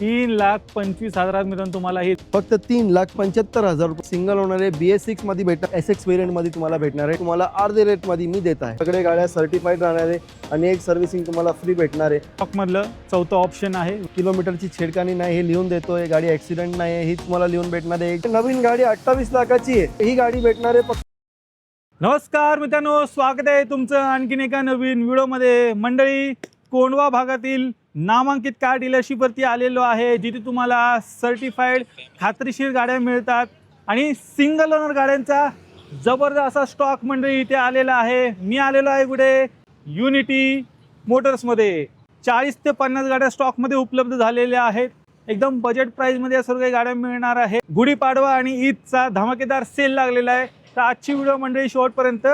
3,25,000 मित्रांनो तुम्हाला ही फक्त 3,75,000 रुपये सिंगल ओनर आहे. BS6 मध्ये भेटणार, SX वेरियंट मध्ये तुम्हाला भेटणार आहे. तुम्हाला अर्धे रेट मध्ये मी देत आहे. सगळे गाड्या सर्टिफाईड राहणार आहे आणि एक सर्व्हिसिंग तुम्हाला फ्री भेटणार आहे. स्टॉक मधलं चौथं ऑप्शन आहे. किलोमीटरची छेडखानी नाही हे लिहून देतोय. गाडी ऍक्सिडेंट नाही आहे ही तुम्हाला लिहून भेटणार आहे. नवीन गाडी 28 लाखाची आहे. ही गाडी भेटणार आहे फक्त. नमस्कार मित्रांनो, स्वागत आहे तुमचं आणखीन एका नवीन व्हिडिओमध्ये. मंडळी, कोंढवा भागातील नामांकित कार डीलरशिपवरती आलेलो आहे, जिथे तुम्हाला सर्टिफाईड खात्रीशीर गाड्या मिळतात आणि सिंगल ओनर गाड्यांचा जबरदस्त असा स्टॉक मंडळी इथे आलेला आहे. मी आलेलो आहे कुठे? युनिटी मोटर्समध्ये. 40 ते 50 गाड्या स्टॉकमध्ये उपलब्ध झालेल्या आहेत. एकदम बजेट प्राईसमध्ये या सर्व काही गाड्या मिळणार आहेत. गुढीपाडवा आणि ईदचा धमाकेदार सेल लागलेला आहे. तर आजची व्हिडिओ मंडळी शेवटपर्यंत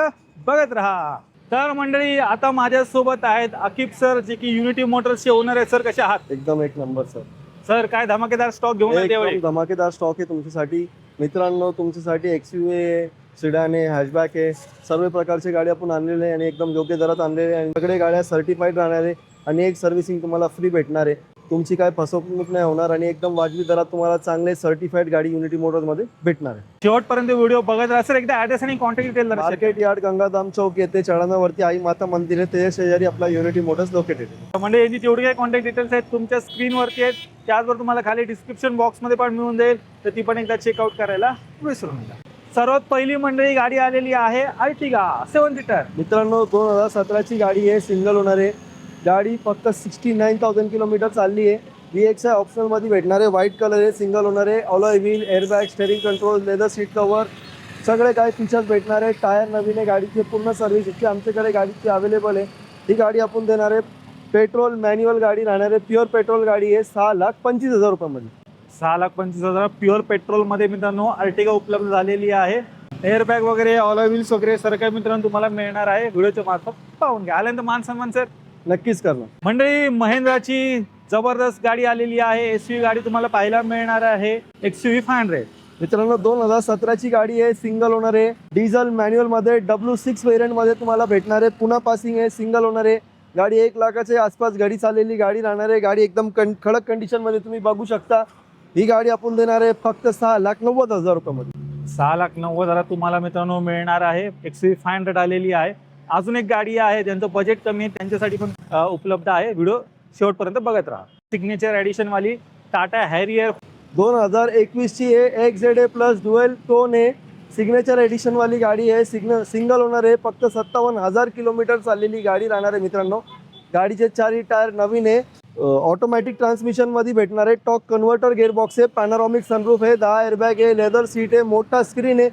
बघत राहा. तर मंडळी, आता माझ्यासोबत आहेत आकिब सर, जे की युनिटी मोटर्सचे ओनर आहेत. सर, कसे आहात? एकदम एक नंबर सर. सर, काय धमाकेदार स्टॉक घेऊन आले? एकदम धमाकेदार स्टॉक आहे तुमच्यासाठी मित्रांनो. तुमच्यासाठी XUV आहे, सिडान आहे, हॅशबॅक आहे, सर्व प्रकारचे गाडी आपण आणलेले आहे आणि एकदम योग्य दरात आणलेले आहे. सगळे गाड्या सर्टिफाईड राहणार आहे आणि एक सर्व्हिसिंग तुम्हाला फ्री भेटणार आहे. तुमची काय फसवणूक नाही होणार आणि एकदम वाजवी दरात तुम्हाला चांगले सर्टिफाईड गाडी युनिटी मोटर्स मध्ये भेटणार आहे. शेवटपर्यंत व्हिडिओ बघत राहा. सर, एकदा ऍड्रेस आणि contact detail. Market yard, Gangadham चौक येथे चढाणावरती आई माता मंदिर आहे, त्याच्या शेजारी आपला युनिटी मोटर्स लोकेटेड आहे. म्हणजे यांची जेवढी काही कॉन्टॅक्ट डिटेल्स आहेत तुमच्या स्क्रीनवरती आहेत. त्याचबरोबर तुम्हाला खाली डिस्क्रिप्शन बॉक्समध्ये पण मिळून जाईल, तर ती पण एकदा चेकआउट करायला विसरू नका. सर्वात पहिली मंडळी गाडी आलेली आहे अर्टिगा 7 सीटर. मित्रांनो, 2017ची गाडी आहे, सिंगल ओनर आहे. गाडी फक्त 69,000 किलोमीटर चालली आहे. VX ऑप्शनल मध्ये भेटणार आहे. व्हाईट कलर आहे, सिंगल ओनर आहे. Alloy wheel, airbag, steering control, leather seat cover, सगळे काय फीचर्स भेटणार आहे. टायर नवीन आहे. गाडीची पूर्ण सर्व्हिस इतकी आमच्याकडे गाडीची अवेलेबल आहे. ही गाडी आपण देणार आहे. पेट्रोल मॅन्युअल गाडी राहणार आहे. प्युअर पेट्रोल गाडी आहे. 6,25,000 रुपयामध्ये. 6,25,000 प्युअर पेट्रोलमध्ये मित्रांनो अर्टिगा उपलब्ध झालेली आहे. एअरबॅग वगैरे, अलॉय व्हील्स वगैरे सर्व काही मित्रांनो तुम्हाला मिळणार आहे. व्हिडिओच्या मार्फत पाहून घ्या. आल्यानंतर मान सन्मान सर नक्कीच करणार. मंडळी, महिंद्राची जबरदस्त गाडी आलेली आहे. SUV गाडी तुम्हाला पाहायला मिळणार आहे. XUV 500. मित्रांनो, 2017ची गाडी आहे, सिंगल ओनर आहे. डिझेल मॅन्युअल मध्ये W6 वेरियंट मध्ये तुम्हाला भेटणार आहे. पुन्हा पासिंग आहे, सिंगल ओनर आहे. गाडी 1 लाखाच्या आसपास गाडी चाललेली गाडी राहणार आहे. गाडी एकदम खडक कंडिशन मध्ये तुम्ही बघू शकता. ही गाडी आपण देणार आहे फक्त 6,90,000 रुपयामध्ये. 6,90,000 तुम्हाला मित्रांनो मिळणार आहे. XUV 500 आलेली आहे. अजून एक गाडी आहे ज्यांचं बजेट कमी आहे, त्यांच्यासाठी पण उपलब्ध आहे. व्हिडिओ शेवटपर्यंत बघत राहा. सिग्नेचर एडिशन वाली टाटा हॅरियर 2021ची आहे. XZA प्लस ड्युएल टोन आहे. सिग्नेचर एडिशन वाली गाडी आहे. सिंगल ओनर आहे. फक्त 57,000 किलोमीटर चाललेली गाडी राहणार आहे मित्रांनो. गाडीचे 4 टायर नवीन आहे. ऑटोमॅटिक ट्रान्समिशन मध्ये भेटणार आहे. टॉक कन्व्हर्टर गिअरबॉक्स आहे. पॅनोरामिक सनरूफ आहे. 10 एअरबॅग आहे. लेदर सीट आहे. मोठा स्क्रीन आहे.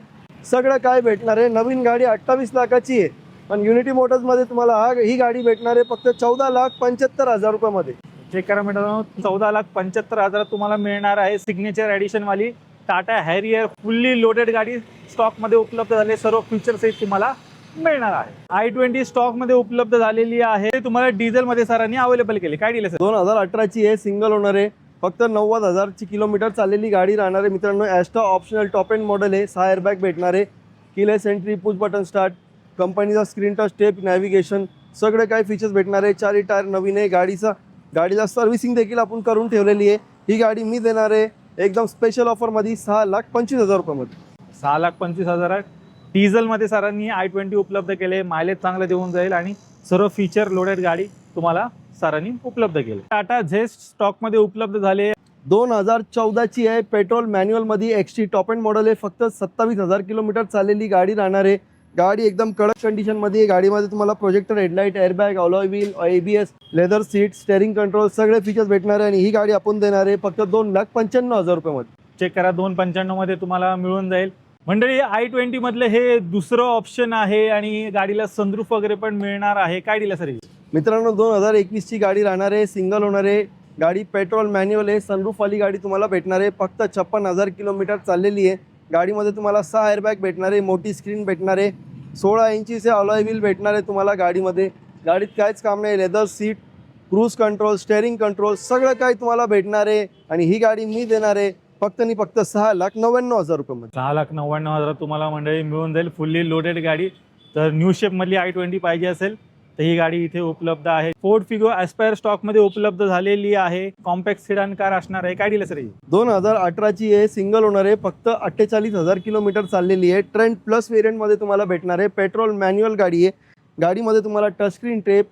सगळं काय भेटणार आहे. नवीन गाडी 28 लाखाची आहे. पण युनिटी मोटर्स मध्ये तुम्हाला ही गाडी भेटणार आहे फक्त 14,75,000 रुपयामध्ये. चेक करा मित्रांनो, 14,75,000 तुम्हाला मिळणार आहे. सिग्नेचर एडिशन वाली टाटा हॅरियर फुल्ली लोडेड गाडी स्टॉक मध्ये उपलब्ध झाले. सर्व फीचर्स सहित तुम्हाला मिळणार आहे. i20 स्टॉक मध्ये उपलब्ध झालेली आहे. तुम्हाला डिझेल मध्ये सरांनी अवेलेबल केली. काय डील आहे सर? 2018ची आहे, सिंगल ओनर आहे. फक्त 90,000 किलोमीटर चाललेली गाडी राहणार आहे मित्रांनो. ॲस्ट्रा ऑप्शनल टॉप एंड मॉडेल आहे. 6 एअरबॅग भेटणार आहे. Keyless entry, push button start, कंपनीचा स्क्रीन टच, स्टेप, नॅव्हिगेशन, सगळे काय फीचर्स भेटणार आहे. 4 टायर नवीन आहे. गाडीला सर्व्हिसिंग देखील आपण करून ठेवलेली आहे. ही गाडी मी देणार आहे एकदम स्पेशल ऑफरमध्ये 6,25,000 रुपयामध्ये. 6,25,000 डिझेलमध्ये सरांनी i20 उपलब्ध केले. मायलेज चांगलं देऊन जाईल आणि सर्व फीचर लोडेड गाडी तुम्हाला सरांनी उपलब्ध केली. टाटा झेस्ट स्टॉकमध्ये उपलब्ध झाले. 2014ची आहे. पेट्रोल मॅन्युअल मध्ये XT टॉप एंड मॉडेल आहे. फक्त 27,000 किलोमीटर चाललेली गाडी राहणार आहे. गाडी एकदम कडक कंडिशन मध्ये आहे. गाडीमध्ये तुम्हाला projector headlight, airbag, alloy wheel, ABS, leather seat, steering control, सगळे फीचर्स भेटणार आहे. आणि ही गाडी आपण देणार आहे फक्त 2,95,000 रुपयामध्ये. चेक करा, 2,95,000 मध्ये तुम्हाला मिळून जाईल. मंडळी, i20 मधलं हे दुसरं ऑप्शन आहे आणि गाडीला सनरूफ वगैरे पण मिळणार आहे. काय दिलं सर? मित्रांनो, 2021ची गाडी राहणार आहे. सिंगल ओनर आहे. गाडी पेट्रोल मॅन्युअल आहे. सनरूफ वाली गाडी तुम्हाला भेटणार आहे. फक्त 56,000 किलोमीटर चाललेली आहे. गाडीमध्ये तुम्हाला 6 एअरबॅग भेटणार आहे. मोठी स्क्रीन भेटणार आहे. 16 इंचीचे अलॉय व्हील भेटणार आहे तुम्हाला गाडीमध्ये. गाडीत काहीच काम नाही. Leather seat, cruise control, steering control, सगळं काही तुम्हाला भेटणार आहे. आणि ही गाडी मी देणार आहे फक्त 6,99,000 रुपयामध्ये. 6,99,000 तुम्हाला मंडळी मिळून जाईल. फुल्ली लोडेड गाडी. तर न्यू शेपमधली i20 पाहिजे असेल तर ही गाडी इथे उपलब्ध आहे. फोर्ड फिगो ॲस्पायर स्टॉकमध्ये उपलब्ध झालेली आहे. कॉम्पॅक्ट सेडान कार असणार आहे. काय डील सर ही? 2018ची आहे, सिंगल ओनर आहे, फक्त 48,000 किलोमीटर चाललेली आहे. ट्रेंड प्लस वेरियंटमध्ये तुम्हाला भेटणार आहे. पेट्रोल मॅन्युअल गाडी आहे. गाडीमध्ये तुम्हाला touchscreen tape,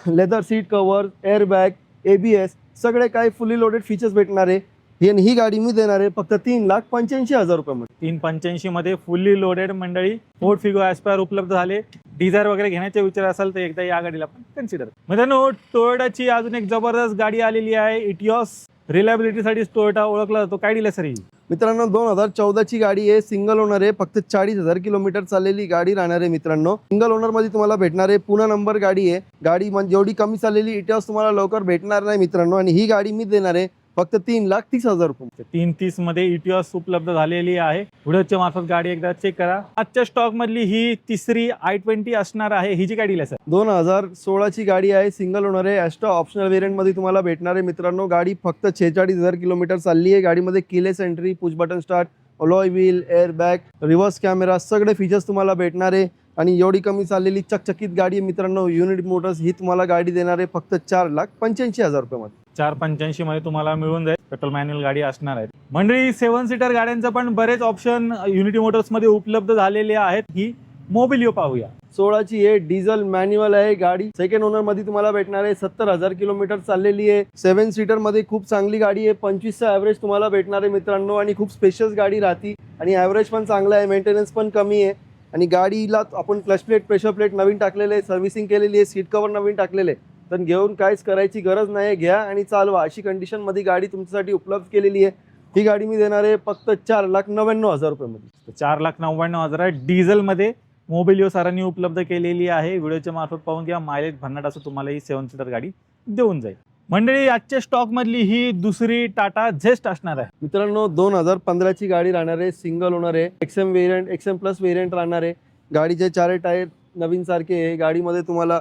leather seat cover, airbag, ABS सगळे काही फुली लोडेड फीचर्स भेटणार आहे. ही गाडी मी देणार आहे फक्त 3,85,000 रुपयामध्ये. 385 मध्ये फुल्ली लोडेड मंडळी फोर्ड फिगो ॲस्पायर उपलब्ध झाले. डिझायर वगैरे घेण्याचे विचार असाल तर एकदा या गाडीला पण कन्सिडर. मित्रांनो, टोयोटाची अजून एक जबरदस्त गाडी आलेली आहे. इटिओस. रिलायबिलिटीसाठी टोयोटा ओळखला जातो. काय डील सर ही? मित्रांनो, 2014ची गाडी आहे, सिंगल ओनर आहे, फक्त 40,000 किलोमीटर चाललेली गाडी राहणार आहे. मित्रांनो, सिंगल ओनर मध्ये तुम्हाला भेटणार आहे. पुणे नंबर गाडी आहे. गाडी म्हणजे एवढी कमी चाललेली इटिओस तुम्हाला लवकर भेटणार नाही मित्रांनो. आणि ही गाडी मी देणार आहे फक्त 3,30,000 रुपये. 330 मध्ये इटिओस उपलब्ध झालेली आहे. व्हिडिओच्या मार्फत गाडी एकदा चेक करा. आजच्या स्टॉक मधली ही तिसरी i20 असणार आहे. ही जी गाडी आहे सर? 2016ची गाडी आहे, सिंगल ओनर आहे, ॲस्ट्रा ऑप्शनल वेरियंट मध्ये तुम्हाला भेटणार आहे. मित्रांनो, गाडी फक्त 46,000 किलोमीटर चालली आहे. गाडीमध्ये keyless entry, push button start, alloy wheel, airbag, reverse camera सगळे फीचर्स तुम्हाला भेटणार आहे. आणि एवढी कमी चाललेली चकचकीत गाडी आहे मित्रांनो. युनिट मोटर्स ही तुम्हाला गाडी देणार आहे फक्त 4,85,000 रुपयामध्ये. 485 मध्ये तुम्हाला मिळून जाईल. पेट्रोल मॅन्युअल गाडी असणार आहे. मंडळी, 7 सीटर गाड्यांचं पण बरेच ऑप्शन युनिटी मोटर्स मध्ये उपलब्ध झालेले आहेत. ही मोबिलिओ पाहूया. 16ची आहे, डिझेल मॅन्युअल आहे गाडी. सेकंड ओनर मध्ये तुम्हाला भेटणार आहे. 70,000 किलोमीटर चाललेली आहे. 7 सीटर मध्ये खूप चांगली गाडी आहे. 25चा ॲव्हरेज तुम्हाला भेटणार आहे मित्रांनो. आणि खूप स्पेशियस गाडी राहती आणि ॲव्हरेज पण चांगला आहे, मेंटेनन्स पण कमी आहे. आणि गाडीला आपण क्लच प्लेट, प्रेशर प्लेट नवीन टाकलेले आहे, सर्व्हिसिंग केलेली आहे, सीट कव्हर नवीन टाकलेले. तर घेऊन काहीच करायची गरज नाही, घ्या आणि चालवा अशी कंडिशन मध्ये गाडी तुमच्यासाठी उपलब्ध केलेली आहे. ही गाडी मी देणार आहे फक्त 4,99,000 रुपयामध्ये. 4,99,000 डिझेल मध्ये मोबिलिओ सरांनी उपलब्ध केलेली आहे. व्हिडिओच्या मार्फत पाहून घ्या. मायलेज भन्नाट असं तुम्हाला ही 7 सीटर गाडी देऊन जाईल. मंडळी, आजच्या स्टॉक मधली ही दुसरी टाटा झेस्ट असणार आहे. मित्रांनो, 2015ची गाडी राहणार आहे, सिंगल ओनर आहे, XM variant, XM plus variant राहणार आहे. गाडीचे 4 टायर नवीन सारखे आहे. गाडीमध्ये तुम्हाला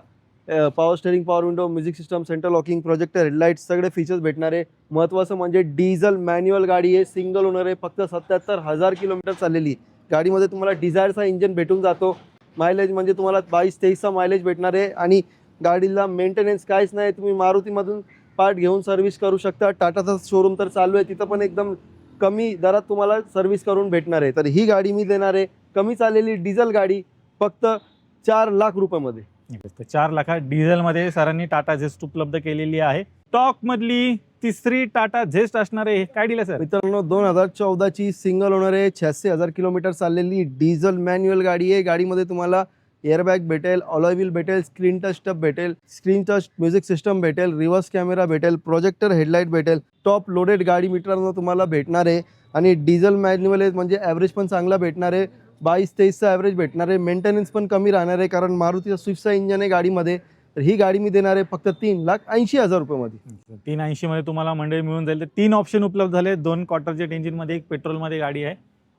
power steering, power window, music system, central locking, projector, headlight सगळे फीचर्स भेटणार आहे. महत्त्वाचं म्हणजे डिझेल मॅन्युअल गाडी आहे, सिंगल ओनर आहे, फक्त 77,000 किलोमीटर चाललेली. गाडीमध्ये तुम्हाला डिझायरचा इंजन भेटून जातो. मायलेज म्हणजे तुम्हाला 22-23चा मायलेज भेटणार आहे. आणि गाडीला मेंटेनन्स काहीच नाही. तुम्ही मारुतीमधून पार्ट घेऊन सर्व्हिस करू शकता. टाटाचा शोरूम तर चालू आहे, तिथं पण एकदम कमी दरात तुम्हाला सर्व्हिस करून भेटणार आहे. तर ही गाडी मी देणार आहे कमी चाललेली डिझेल गाडी फक्त 4,00,000 रुपयामध्ये. 4 लाखात डिझेल मध्ये सरांनी टाटा झेस्ट उपलब्ध केलेली आहे. स्टॉक मधली तिसरी टाटा झेस्ट असणार आहे. काय डील सर? मित्रांनो, 2014ची सिंगल ओनर आहे, 86,000 किलोमीटर चाललेली डिझेल मॅन्युअल गाडी आहे. गाडीमध्ये तुम्हाला एअरबॅग भेटेल, अलॉय व्हील भेटेल, स्क्रीन टच टप भेटेल, स्क्रीन टच म्युझिक सिस्टम भेटेल, रिव्हर्स कॅमेरा भेटेल, प्रोजेक्टर हेडलाईट भेटेल. टॉप लोडेड गाडी मित्रांनो तुम्हाला भेटणार आहे. आणि डिझेल मॅन्युअल आहे म्हणजे ॲव्हरेज पण चांगला भेटणार आहे. 22-23चा ॲव्हरेज भेटणार आहे. मेंटेनन्स पण कमी राहणार आहे कारण मारुतीचा स्विफ्टचा इंजन आहे गाडीमध्ये. तर ही गाडी मी देणार आहे फक्त 3,80,000 रुपयामध्ये. 380 मध्ये तुम्हाला मंडळी मिळून जाईल. तर 3 ऑप्शन उपलब्ध झाले. 2 क्वार्टर जेट इंजिन मध्ये, एक पेट्रोल मध्ये गाडी आहे.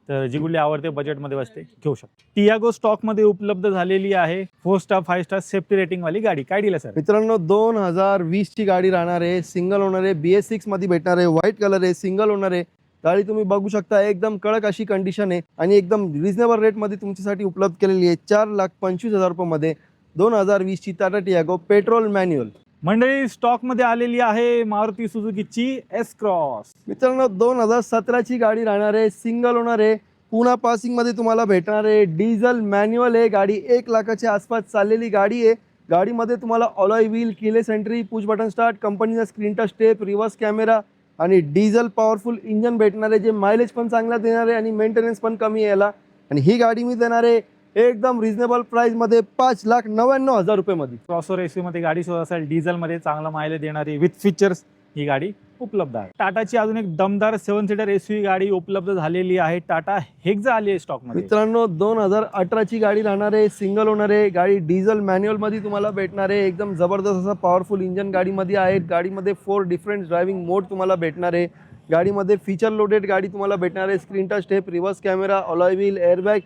तर जी कुठली आवडते बजेटमध्ये बसते घेऊ शकतो. टियागो स्टॉक मध्ये उपलब्ध झालेली आहे. 4 स्टार 5 स्टार सेफ्टी रेटिंग वाली गाडी. काय डील सर? मित्रांनो, 2020ची गाडी राहणार आहे, सिंगल ओनर आहे, BS6 मध्ये भेटणार आहे, व्हाईट कलर आहे, सिंगल ओनर आहे. गाडी तुम्ही बघू शकता, एकदम कडक अशी कंडिशन आहे आणि एकदम रिझनेबल रेटमध्ये तुमच्यासाठी उपलब्ध केलेली आहे. 4,25,000 रुपयामध्ये 2020ची टाटा टियागो पेट्रोल मॅन्युअल. मंडळी, स्टॉक मध्ये आलेली आहे मारुती सुझुकीची एस क्रॉस. मित्रांनो, 2017ची गाडी राहणार आहे, सिंगल ओनर आहे, पुणा पासिंग मध्ये तुम्हाला भेटणार आहे. डिझेल मॅन्युअल आहे गाडी, 1 लाखाच्या आसपास चाललेली गाडी आहे. गाडीमध्ये तुम्हाला alloy wheel, keyless entry, push button start, कंपनीचा screen touch tape, reverse camera आणि डिझेल पॉवरफुल इंजन भेटणार आहे जे मायलेज पण चांगला देणार आहे आणि मेंटेनन्स पण कमी आहे याला. आणि ही गाडी मी देणार आहे एकदम रिझनेबल प्राइसमध्ये 5,99,000 रुपयामध्ये. क्रॉसओव्हर एसी मध्ये गाडी शोध असेल, डिझेल मध्ये चांगला मायलेज देणारी विथ फीचर्स ही गाडी उपलब्ध आहे. टाटाची अजून एक दमदार 7 सीटर एसयूव्ही गाडी उपलब्ध झालेली आहे. टाटा हेक्सा आली आहे स्टॉक मध्ये. मित्रांनो, 2018ची गाडी राहणार आहे, सिंगल ओनर आहे, गाडी डिझेल मॅन्युअल मध्ये तुम्हाला भेटणार आहे. एकदम जबरदस्त असा पॉवरफुल इंजन गाडीमध्ये आहे. गाडीमध्ये 4 डिफरंट ड्रायव्हिंग मोड तुम्हाला भेटणार आहे. गाडीमध्ये फीचर लोडेड गाडी तुम्हाला भेटणार आहे. Screen touch tape, reverse camera, alloy wheel, airbag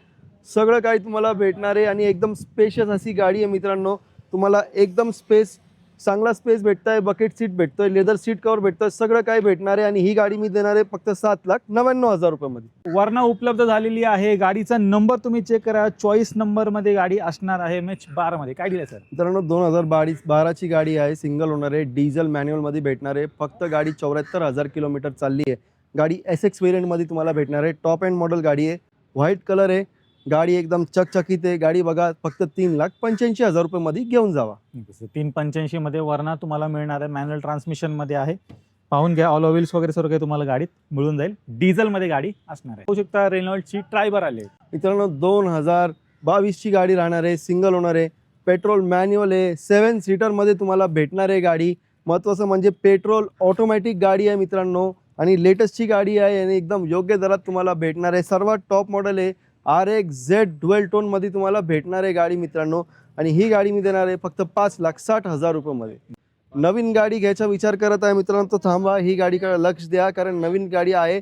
सगळं काही तुम्हाला भेटणार आहे आणि एकदम स्पेशियस अशी गाडी आहे मित्रांनो. तुम्हाला एकदम स्पेस चांगला स्पेस भेटतोय, बकेट सीट भेटतोय, लेदर सीट कवर भेटतोय, सगळं काही भेटणार आहे आणि ही गाडी मी देणार आहे फक्त 7,99,000 रुपयामध्ये. वरना उपलब्ध झालेली आहे. गाडीचा नंबर तुम्ही चेक करा, चॉईस नंबर मध्ये गाडी असणार आहे, मॅच 12 मध्ये. काय दिलं सर? मित्रांनो 2012ची गाडी आहे, सिंगल ओनर आहे, डिझेल मॅन्युअल मध्ये भेटणार आहे. फक्त गाडी 74,000 किलोमीटर चालली आहे. गाडी SX वेरियंट मध्ये तुम्हाला भेटणार आहे. टॉप एंड मॉडेल गाडी आहे, व्हाईट कलर आहे, गाडी एकदम चकचकीत आहे. गाडी बघा, फक्त 3,85,000 रुपयामध्ये घेऊन जावा. 385 मध्ये वरना तुम्हाला मिळणार आहे. मॅन्युअल ट्रान्समिशन मध्ये आहे, पाहून घ्या. ऑल व्हील्स वगैरे सर्व काही तुम्हाला गाडीत मिळून जाईल. डिझेल मध्ये गाडी असणार आहे. पाहू शकता रेनॉल्टची ट्रायबर आली आहे. मित्रांनो 2022ची गाडी राहणार आहे, सिंगल ओनर आहे, पेट्रोल मॅन्युअल आहे, 7 सीटर मध्ये तुम्हाला भेटणार आहे गाडी. महत्त्वाचं म्हणजे पेट्रोल ऑटोमॅटिक गाडी आहे मित्रांनो आणि लेटेस्टची गाडी आहे आणि एकदम योग्य दरात तुम्हाला भेटणार आहे. सर्वात टॉप मॉडेल आहे, RX-Z ड्युअल टोन मध्ये तुम्हाला भेटणार आहे गाडी मित्रांनो. आणि ही गाडी मी देणार आहे फक्त 5,60,000 रुपयामध्ये. नवीन गाडी घ्यायचा विचार करत आहे मित्रांनो तर थांबा, ही गाडीकडे लक्ष द्या, कारण नवीन गाडी आहे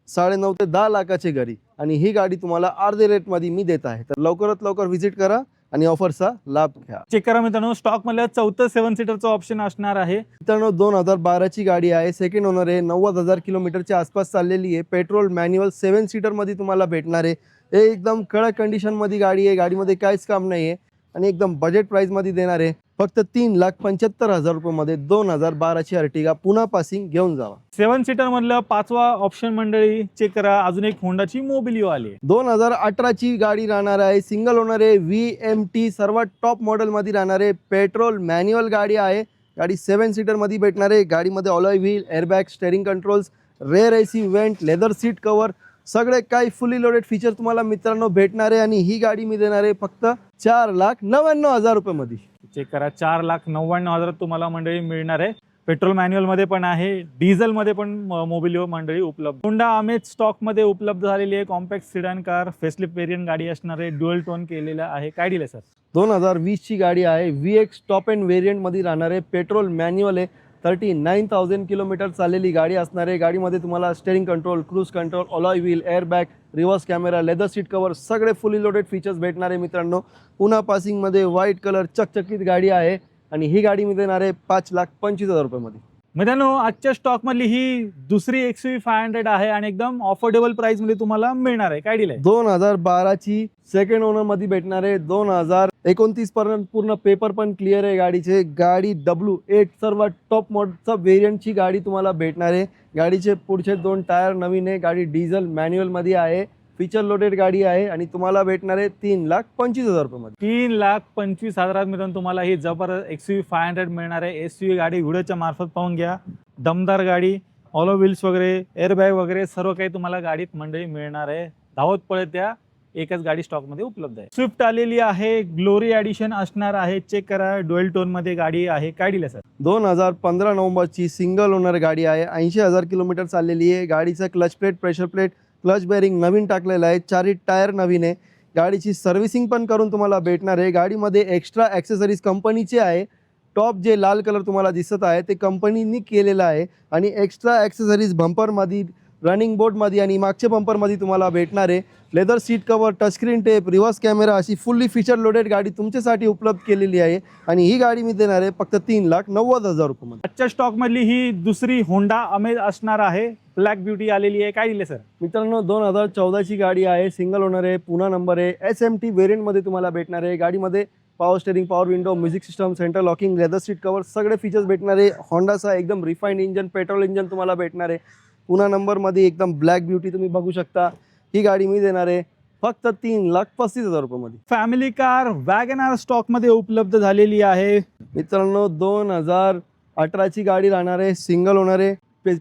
9.5 ते 10 लाखाची गाडी आणि ही गाडी तुम्हाला अर्धे रेटमध्ये मी देत आहे. तर लवकरात लवकर व्हिजिट करा आणि ऑफरचा लाभ घ्या. चेक करा मित्रांनो, स्टॉक मध्ये 4 7 सीटरचा ऑप्शन असणार आहे. मित्रांनो 2012ची गाडी आहे, सेकंड ओनर आहे, 90,000 किलोमीटरच्या आसपास चाललेली आहे. पेट्रोल मॅन्युअल 7 सीटर मध्ये तुम्हाला भेटणार आहे. हे एकदम कडक कंडिशन मध्ये गाडी आहे, गाडीमध्ये काहीच काम नाही आहे आणि एकदम बजेट प्राइस मध्ये देणार आहे फक्त 3,75,000 रुपयामध्ये. 2012ची अर्टिगा पुन्हा पासिंग घेऊन जावा. 7 सीटर मधलं 5वा ऑप्शन मंडळी चेक करा. अजून एक होंडाची मोबिलिओ आली आहे. 2018ची गाडी राहणार आहे, सिंगल ओनर आहे, VMT सर्वात टॉप मॉडेल मध्ये राहणार आहे. पेट्रोल मॅन्युअल गाडी आहे, गाडी 7 सीटर मध्ये भेटणार आहे. गाडीमध्ये alloy wheel, airbag, steering controls, rear AC vent, leather seat cover, सगळे काही फुली लोडेड फीचर तुम्हाला मित्रांनो भेटणार आहे आणि ही गाडी मी देणार आहे फक्त 4,99,000 रुपयामध्ये. चेक करा, 4,99,000 तुम्हाला मंडळी मिळणार आहे. पेट्रोल मॅन्युअल मध्ये पण आहे, डिझेल मध्ये पण मोबिलिओ मंडळी उपलब्ध. होंडा अमेज स्टॉक मध्ये उपलब्ध झालेली आहे. Compact sedan car, facelift variant गाडी असणार आहे, ड्युअल टोन केलेला आहे. काय दिलं सर? 2020ची गाडी आहे, VX टॉप एंड वेरियंट मध्ये राहणार आहे. पेट्रोल मॅन्युअल आहे, 39,000 किलोमीटर चाललेली गाडी असणार आहे. गाडीमध्ये तुम्हाला steering control, cruise control, alloy wheel, airbag, reverse camera, leather seat cover, सगळे फुली लोडेड फीचर्स भेटणार आहे मित्रांनो. पुन्हा पासिंगमध्ये व्हाईट कलर चकचकीत गाडी आहे आणि ही गाडी मी देणार आहे 5,25,000 रुपयामध्ये. मित्रांनो आजच्या स्टॉक मधली ही दुसरी XUV 500 आहे आणि एकदम ऑफोर्डेबल प्राइस मध्ये तुम्हाला मिळणार आहे. काय दिलंय? 2012ची सेकंड ओनर मध्ये भेटणार आहे. 2029 पर्यंत पूर्ण पेपर पण क्लिअर आहे गाडीचे. गाडी W8 सर्वात टॉप मॉडलचा वेरियंटची गाडी तुम्हाला भेटणार आहे. गाडीचे पुढचे 2 टायर नवीन आहे. गाडी डिझेल मॅन्युअल मध्ये आहे, फीचर लोडेड गाडी आहे आणि तुम्हाला भेटणार आहे 3,25,000 रुपयामध्ये. 3,25,000 मित्रांनो तुम्हाला ही जबरदस्त XUV 500 मिळणार आहे. SUV गाडी व्हिडिओच्या मार्फत पाहून घ्या. दमदार गाडी, ऑलो व्हील्स वगैरे, एअरबॅग वगैरे सर्व काही तुम्हाला गाडीत मंडळी मिळणार आहे. धावत पळत त्या एकच गाडी स्टॉक मध्ये उपलब्ध आहे. स्विफ्ट आलेली आहे, ग्लोरी एडिशन असणार आहे. चेक करा, ड्युअल टोन मध्ये गाडी आहे. काय दिलं सर? 2015 नोव्हेंबरची सिंगल ओनर गाडी आहे, 80,000 किलोमीटर चाललेली आहे. गाडीचं clutch plate, pressure plate, clutch bearing नवीन टाकलेलं आहे. 4 टायर नवीन आहे. गाडीची सर्व्हिसिंग पण करून तुम्हाला भेटणार आहे. गाडीमध्ये एक्स्ट्रा ॲक्सेसरीज कंपनीचे आहे. टॉप जे लाल कलर तुम्हाला दिसत आहे ते कंपनीनी केलेलं आहे आणि एक्स्ट्रा ॲक्सेसरीज बंपरमध्ये, रनिंग बोर्डमध्ये आणि मागच्या बंपरमध्ये तुम्हाला भेटणार आहे. Leather seat cover, touchscreen tape, reverse camera अशी फुल्ली फीचर लोडेड गाडी तुमच्यासाठी उपलब्ध केलेली आहे आणि ही गाडी मी देणार आहे फक्त 3,90,000 रुपयामध्ये. आजच्या स्टॉक मधली ही दुसरी होंडा अमेज असणार आहे. ब्लॅक ब्युटी आलेली आहे. काय दिले सर? मित्रांनो 2014ची गाडी आहे, सिंगल ओनर आहे, पुन्हा नंबर आहे, SMT वेरियंटमध्ये तुम्हाला भेटणार आहे. गाडीमध्ये power steering, power window, music system, centre locking, leather seat cover सगळे फीचर्स भेटणार आहे. होंडाचा एकदम रिफाईंड इंजन, पेट्रोल इंजन तुम्हाला भेटणार आहे. पुन्हा नंबरमध्ये एकदम ब्लॅक ब्युटी तुम्ही बघू शकता. ही गाडी मी देणार आहे फक्त 3,35,000 रुपयामध्ये. फॅमिली कार वॅगनार स्टॉक मध्ये उपलब्ध झालेली आहे. मित्रांनो 2018ची गाडी राहणार आहे, सिंगल ओनर आहे,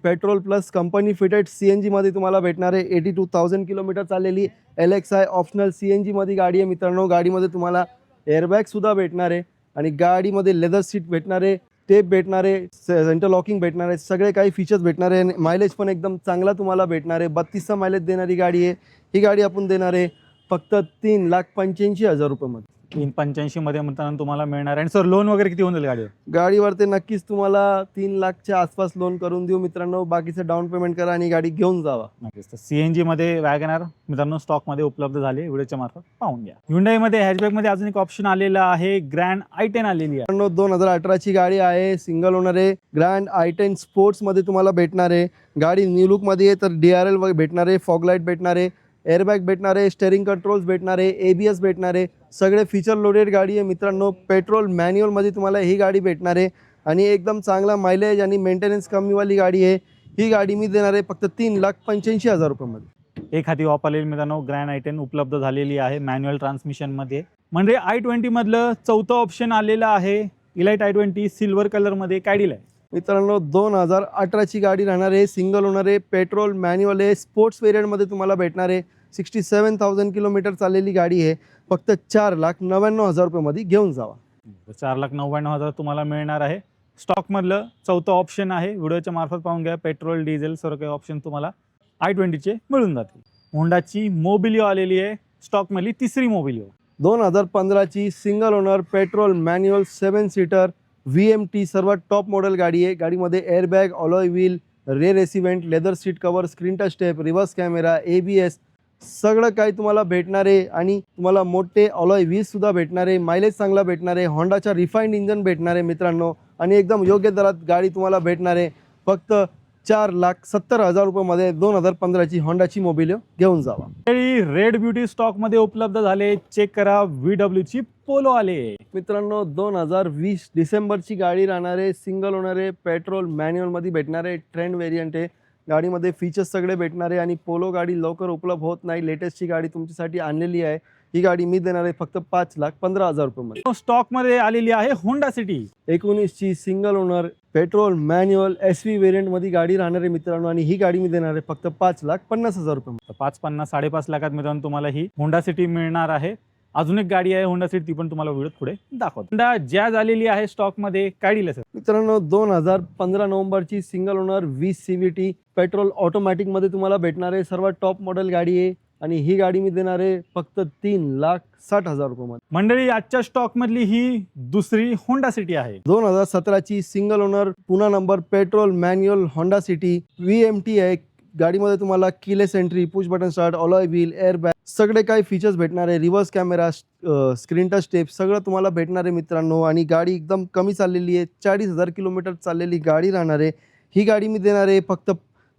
petrol plus company fitted CNG मध्ये तुम्हाला भेटणार आहे. 82,000 किलोमीटर चाललेली LXI ऑप्शनल CNG मध्ये गाडी आहे मित्रांनो. गाडीमध्ये तुम्हाला एअरबॅग सुद्धा भेटणार आहे आणि गाडीमध्ये लेदर सीट भेटणार आहे, टेप भेटणार आहे, सेंटर लॉकिंग भेटणार आहे, सगळे काही फीचर्स भेटणार आहे. मायलेज पण एकदम चांगला तुम्हाला भेटणार आहे. 32चा मायलेज देणारी गाडी आहे. ही गाडी आपण देणार आहे फक्त 3,85,000 रुपयामध्ये. 385 मध्ये म्हणताना तुम्हाला मिळणार आहे. आणि सर लोन वगैरे किती होऊन जाईल गाडीवर? गाडीवर ते नक्कीच तुम्हाला 3 लाखच्या आसपास लोन करून देऊ मित्रांनो. बाकीचं डाऊन पेमेंट करा आणि गाडी घेऊन जावा. नक्कीच. तर सीएनजी मध्ये वॅगनार मित्रांनो स्टॉकमध्ये उपलब्ध झाले, व्हिडिओच्या मार्फत पाहून घ्या. Hyundaiमध्ये हॅचबॅकमध्ये अजून एक ऑप्शन आलेला आहे, ग्रँड i10 आलेली आहे. मित्रांनो 2018ची गाडी आहे, सिंगल ओनर आहे. ग्रँड i10 स्पोर्ट्समध्ये तुम्हाला भेटणार आहे. गाडी न्यू लुकमध्ये आहे, तर DRL भेटणार आहे, फॉग लाईट भेटणार आहे, एअरबॅग भेटणार आहे, स्टेअरिंग कंट्रोल्स भेटणार आहे, ABS भेटणार आहे. सगळे फीचर लोडेड गाडी आहे मित्रांनो. पेट्रोल मॅन्युअलमध्ये तुम्हाला ही गाडी भेटणार आहे आणि एकदम चांगला मायलेज आणि मेंटेनन्स कमीवाली गाडी आहे. ही गाडी मी देणार आहे फक्त 3,85,000 रुपयामध्ये. एक हाती वापरलेली मित्रांनो ग्रँड i10 उपलब्ध झालेली आहे मॅन्युअल ट्रान्समिशनमध्ये. म्हणजे i20 मधलं चौथं ऑप्शन आलेलं आहे, इलाइट i20 सिल्वर कलरमध्ये. काय डील आहे मित्रांनो? 2018ची गाडी राहणार आहे, सिंगल ओनर आहे, पेट्रोल मॅन्युअल आहे, स्पोर्ट्स वेरियंटमध्ये तुम्हाला भेटणार आहे. 67,000 किलोमीटर चाललेली गाडी आहे. फक्त 4,99,000 रुपयामध्ये घेऊन जावा. 4,99,000 तुम्हाला मिळणार आहे. स्टॉकमधलं चौथं ऑप्शन आहे, व्हिडिओच्या मार्फत पाहून घ्या. पेट्रोल डिझेल सर्व काही ऑप्शन तुम्हाला i20चे मिळून जातील. होंडाची मोबिलिओ आलेली आहे, स्टॉकमधली तिसरी मोबिलिओ. 2015ची single owner, petrol manual, 7 seater, VMT सर्वात टॉप मॉडेल गाडी आहे. गाडीमध्ये airbag, alloy wheel, rear AC vent, leather seat cover, screen touch step, reverse camera, ABS सगळं काही तुम्हाला भेटणार आहे. आणि तुम्हाला मोठे अलॉय व्हील्ससुद्धा भेटणार आहे. मायलेज चांगला भेटणार आहे. होंडाचा रिफाईंड इंजन भेटणार आहे मित्रांनो. आणि एकदम योग्य दरात गाडी तुम्हाला भेटणार आहे. फक्त 4,70,000 रुपयामध्ये 2015ची होंडाची मोबिलिओ घेऊन जावा. रेड ब्युटी स्टॉकमध्ये उपलब्ध झाले. चेक करा, VWची पोलो आले मित्रांनो. 2020 डिसेंबरची गाडी राहणार आहे, सिंगल ओनर आहे, पेट्रोल मॅन्युअलमध्ये भेटणार आहे, ट्रेंड वेरियंट आहे. गाडीमध्ये फीचर्स सगळे भेटणार आहे आणि पोलो गाडी लवकर उपलब्ध होत नाही. लेटेस्टची गाडी तुमच्यासाठी आणलेली आहे. ही गाडी मी देणार आहे फक्त 5,15,000 रुपयामध्ये. स्टॉकमध्ये आलेली आहे होंडा सिटी 19ची single owner, petrol manual, SV वेरियंटमध्ये गाडी राहणार आहे मित्रांनो. आणि ही गाडी मी देणार आहे फक्त 5,50,000 रुपये. 5,50,000 5.5 लाखात मित्रांनो तुम्हाला ही होंडा सिटी मिळणार आहे. अजून एक गाडी आहे होंडा सिटी, ती पण तुम्हाला व्हिडिओ पुढे दाखवतो. होंडा जॅज आलेली आहे स्टॉकमध्ये. काय डील आहे सर? मित्रांनो 2015 नोव्हेंबरची सिंगल ओनर, 20 CVT, पेट्रोल ऑटोमॅटिकमध्ये तुम्हाला भेटणार आहे. सर्वात टॉप मॉडेल गाडी आहे आणि ही गाडी मी देणार आहे फक्त 3,60,000 रुपयामध्ये. मंडळी आजच्या स्टॉक मधली ही दुसरी होंडा सिटी आहे. 2017ची सिंगल ओनर, पुन्हा number, petrol manual, Honda city, VMT आहे. गाडीमध्ये तुम्हाला keyless entry, push button start, alloy wheel, airbag सगळे काही फीचर्स भेटणार आहे. Reverse camera, screen touch step सगळं तुम्हाला भेटणार आहे मित्रांनो. आणि गाडी एकदम कमी चाललेली आहे, 40,000 किलोमीटर चाललेली गाडी राहणार आहे. ही गाडी मी देणार आहे फक्त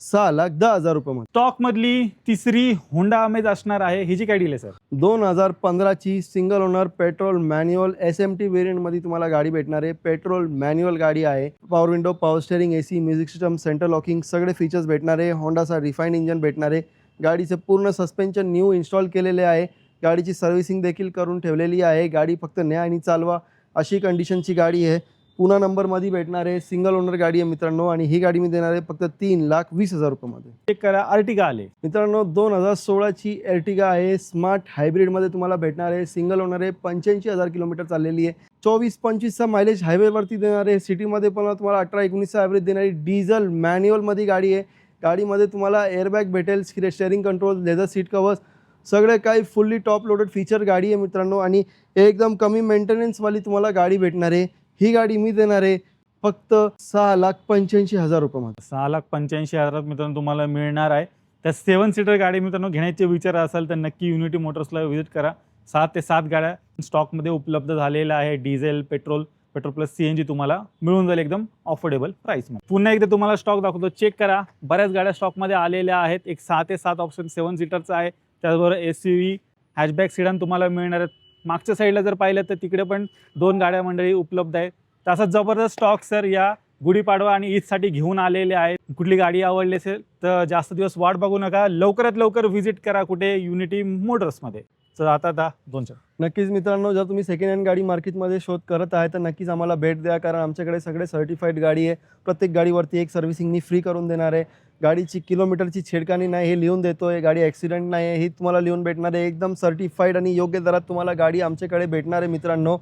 6,10,000 रुपयामध्ये. स्टॉक मधली तिसरी होंडा अमेज असणार आहे. हिची काय डील आहे सर? 2015ची single owner, petrol manual, SMT वेरियंटमध्ये तुम्हाला गाडी भेटणार आहे. पेट्रोल मॅन्युअल गाडी आहे. Power window, power steering, AC, music system, central locking सगळे फीचर्स भेटणार आहे. होंडाचा रिफाईंड इंजन भेटणार आहे. गाडीचे पूर्ण सस्पेन्शन न्यू इन्स्टॉल केलेले आहे. गाडीची सर्व्हिसिंग देखील करून ठेवलेली आहे. गाडी फक्त न्या आणि चालवा अशी कंडिशनची गाडी आहे. पुन्हा नंबरमध्ये भेटणार आहे. सिंगल ओनर गाडी आहे मित्रांनो. आणि ही गाडी मी देणार आहे फक्त 3,20,000 रुपयामध्ये. चेक करा, अर्टिगा आले मित्रांनो. 2016ची अर्टिगा आहे, स्मार्ट हायब्रिडमध्ये तुम्हाला भेटणार आहे. सिंगल ओनर आहे, 85,000 किलोमीटर चाललेली आहे. 24-25चा मायलेज हायवेवरती देणार आहे. सिटीमध्ये पण तुम्हाला 18-19चा ॲव्हरेज देणारी डिझेल मॅन्युअलमध्ये गाडी आहे. गाडीमध्ये तुम्हाला एअरबॅग भेटेल, steering control, leather seat covers सगळे काही फुल्ली टॉप लोडेड फीचर गाडी आहे मित्रांनो. आणि एकदम कमी मेंटेनन्सवाली तुम्हाला गाडी भेटणार आहे. ही गाडी मी देणार आहे फक्त 6,85,000 रुपयामध्ये. 6,85,000 मित्रांनो तुम्हाला मिळणार आहे. त्या 7 सीटर गाडी मित्रांनो घेण्याचे विचार असाल तर नक्की युनिटी मोटर्सला व्हिजिट करा. 6 ते 7 गाड्या स्टॉकमध्ये उपलब्ध झालेल्या आहे. डिझेल, पेट्रोल प्लस CNG तुम्हाला मिळून जाईल एकदम अफोर्डेबल प्राईसमध्ये. पुन्हा एकदा तुम्हाला स्टॉक दाखवतो, चेक करा. बऱ्याच गाड्या स्टॉकमध्ये आलेल्या आहेत. एक 6 ते 7 ऑप्शन 7 सीटरचा आहे. त्याचबरोबर SUV, हॅचबॅक सिडान तुम्हाला मिळणार आहेत. मागच्या साईडला जर पाहिलं तर तिकडे पण 2 गाड्या मंडळी उपलब्ध आहेत. तसा जबरदस्त स्टॉक सर या गुढीपाडवा आणि ईदसाठी घेऊन आलेले आहेत. कुठली गाडी आवडली असेल तर जास्त दिवस वाट बघू नका, लवकरात लवकर व्हिजिट करा कुठे, युनिटी मोटर्समध्ये. तर आता 2 नक्कीच मित्रांनो, जर तुम्ही सेकंड हँड गाडी मार्केटमध्ये शोध करत आहे तर नक्कीच आम्हाला भेट द्या. कारण आमच्याकडे सगळे सर्टिफाईड गाडी आहे. प्रत्येक गाडीवरती एक सर्व्हिसिंगनी फ्री करून देणार आहे. गाडीची किलोमीटरची छेडखानी नाही हे लिहून देतोय. गाडी ॲक्सिडेंट नाही आहे ही तुम्हाला लिहून भेटणार आहे. एकदम सर्टिफाईड आणि योग्य दरात तुम्हाला गाडी आमच्याकडे भेटणार आहे मित्रांनो.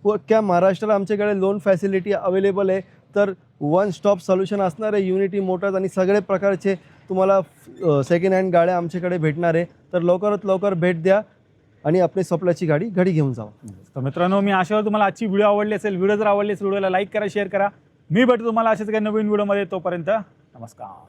व क्या महाराष्ट्राला आमच्याकडे लोन फॅसिलिटी अवेलेबल आहे. तर वन स्टॉप सोल्युशन असणार आहे युनिटी मोटर्स. आणि सगळे प्रकारचे तुम्हाला सेकंड हँड गाड्या आमच्याकडे भेटणार आहे. तर लवकरात लवकर भेट द्या. आणि आपली सप्लायची गाडी घरी घेऊन जावा. तर मित्रांनो, मी आशा तुम्हाला आजची व्हिडिओ आवडली असेल. व्हिडिओ जर आवडली असेल व्हिडिओला लाईक करा, शेअर करा. मी भेटतो तुम्हाला अशाच काही नवीन व्हिडिओमध्ये. तोपर्यंत नमस्कार.